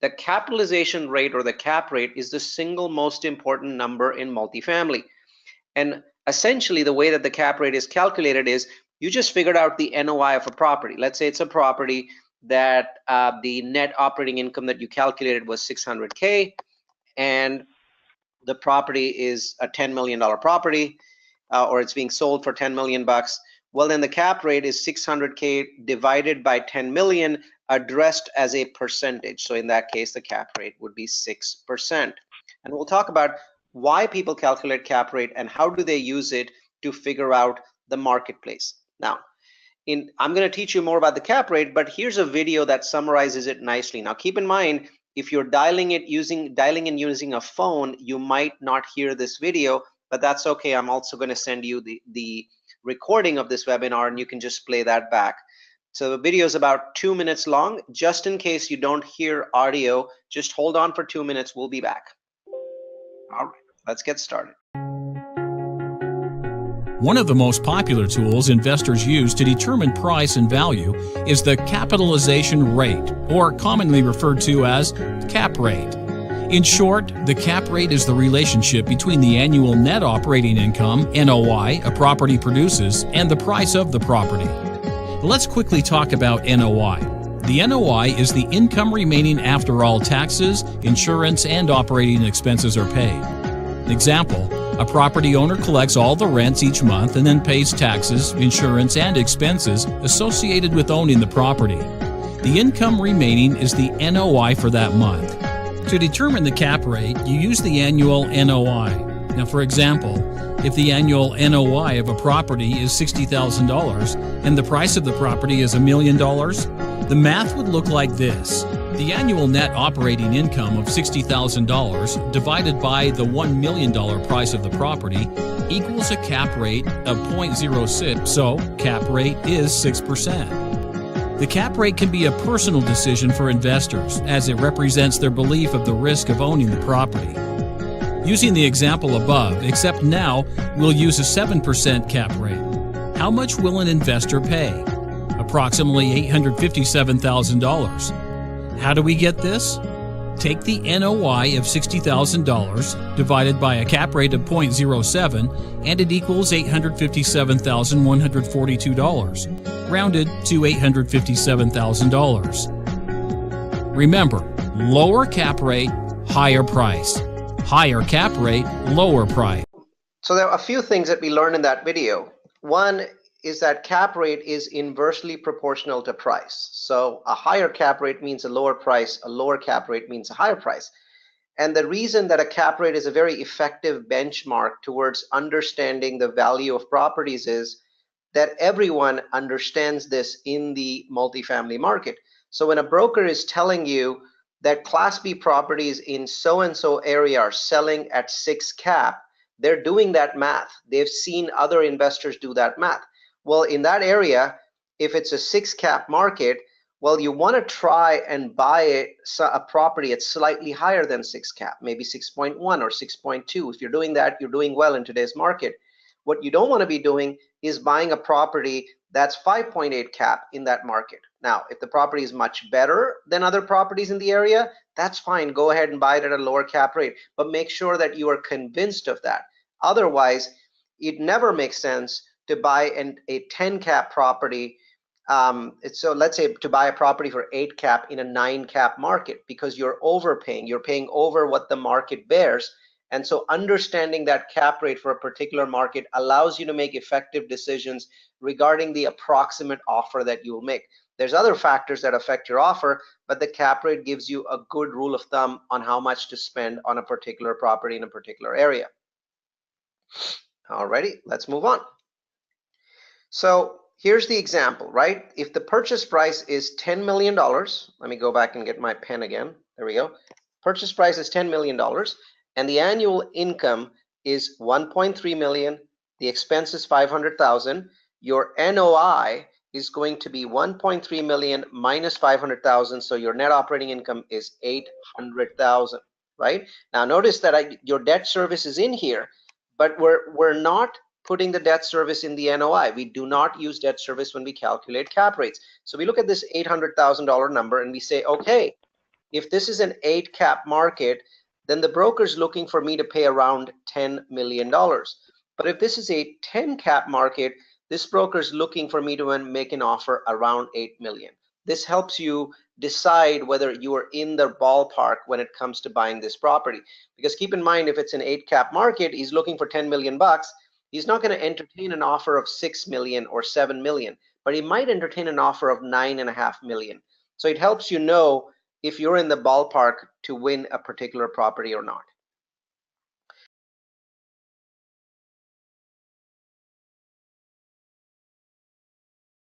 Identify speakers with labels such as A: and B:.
A: the capitalization rate or the cap rate is the single most important number in multifamily. And essentially the way that the cap rate is calculated is you just figured out the NOI of a property. Let's say it's a property that the net operating income that you calculated was 600K, and the property is a $10 million property, or it's being sold for 10 million bucks. Well, then the cap rate is 600K divided by 10 million, addressed as a percentage. So in that case, the cap rate would be 6%. And we'll talk about why people calculate cap rate and how do they use it to figure out the marketplace. Now, I'm going to teach you more about the cap rate, but here's a video that summarizes it nicely. Now, keep in mind, if you're dialing in using a phone, you might not hear this video, but that's okay. I'm also going to send you the recording of this webinar, and you can just play that back. So the video is about 2 minutes long. Just in case you don't hear audio, just hold on for 2 minutes. We'll be back. All right, let's get started.
B: One of the most popular tools investors use to determine price and value is the capitalization rate, or commonly referred to as cap rate. In short, the cap rate is the relationship between the annual net operating income, NOI, a property produces, and the price of the property. Let's quickly talk about NOI. The NOI is the income remaining after all taxes, insurance, and operating expenses are paid. Example, a property owner collects all the rents each month and then pays taxes, insurance, and expenses associated with owning the property. The income remaining is the NOI for that month. To determine the cap rate, you use the annual NOI. Now, for example, if the annual NOI of a property is $60,000 and the price of the property is $1 million, the math would look like this. The annual net operating income of $60,000 divided by the $1 million price of the property equals a cap rate of 0.06, so cap rate is 6%. The cap rate can be a personal decision for investors, as it represents their belief of the risk of owning the property. Using the example above, except now we'll use a 7% cap rate. How much will an investor pay? Approximately $857,000. How do we get this? Take the NOI of $60,000 divided by a cap rate of 0.07 and it equals $857,142, rounded to $857,000. Remember, lower cap rate, higher price. Higher cap rate, lower price.
A: So there are a few things that we learned in that video. One is that cap rate is inversely proportional to price. So a higher cap rate means a lower price, a lower cap rate means a higher price. And the reason that a cap rate is a very effective benchmark towards understanding the value of properties is that everyone understands this in the multifamily market. So when a broker is telling you that Class B properties in so-and-so area are selling at 6 cap, they're doing that math. They've seen other investors do that math. Well, in that area, if it's a 6 cap market, well, you want to try and buy a property at slightly higher than 6 cap, maybe 6.1 or 6.2. If you're doing that, you're doing well in today's market. What you don't want to be doing is buying a property that's 5.8 cap in that market. Now, if the property is much better than other properties in the area, that's fine. Go ahead and buy it at a lower cap rate, but make sure that you are convinced of that. Otherwise, it never makes sense to buy a 10 cap property. So let's say to buy a property for 8 cap in a 9 cap market, because you're overpaying. You're paying over what the market bears. And so understanding that cap rate for a particular market allows you to make effective decisions regarding the approximate offer that you'll make. There's other factors that affect your offer, but the cap rate gives you a good rule of thumb on how much to spend on a particular property in a particular area. Alrighty, let's move on. So here's the example, right? If the purchase price is $10 million, let me go back and get my pen again. There we go. Purchase price is $10 million, and the annual income is 1.3 million. The expense is 500,000. Your NOI is going to be 1.3 million minus 500,000. So your net operating income is 800,000, right? Now notice that your debt service is in here, but we're not putting the debt service in the NOI. We do not use debt service when we calculate cap rates. So we look at this $800,000 number and we say, okay, If this is an 8 cap market, then the broker's looking for me to pay around $10 million. But if this is a 10 cap market, this broker's looking for me to make an offer around 8 million. This helps you decide whether you are in the ballpark when it comes to buying this property. Because keep in mind, if it's an 8 cap market, he's looking for 10 million bucks. He's not going to entertain an offer of 6 million or 7 million, but he might entertain an offer of 9.5 million. So it helps you know if you're in the ballpark to win a particular property or not.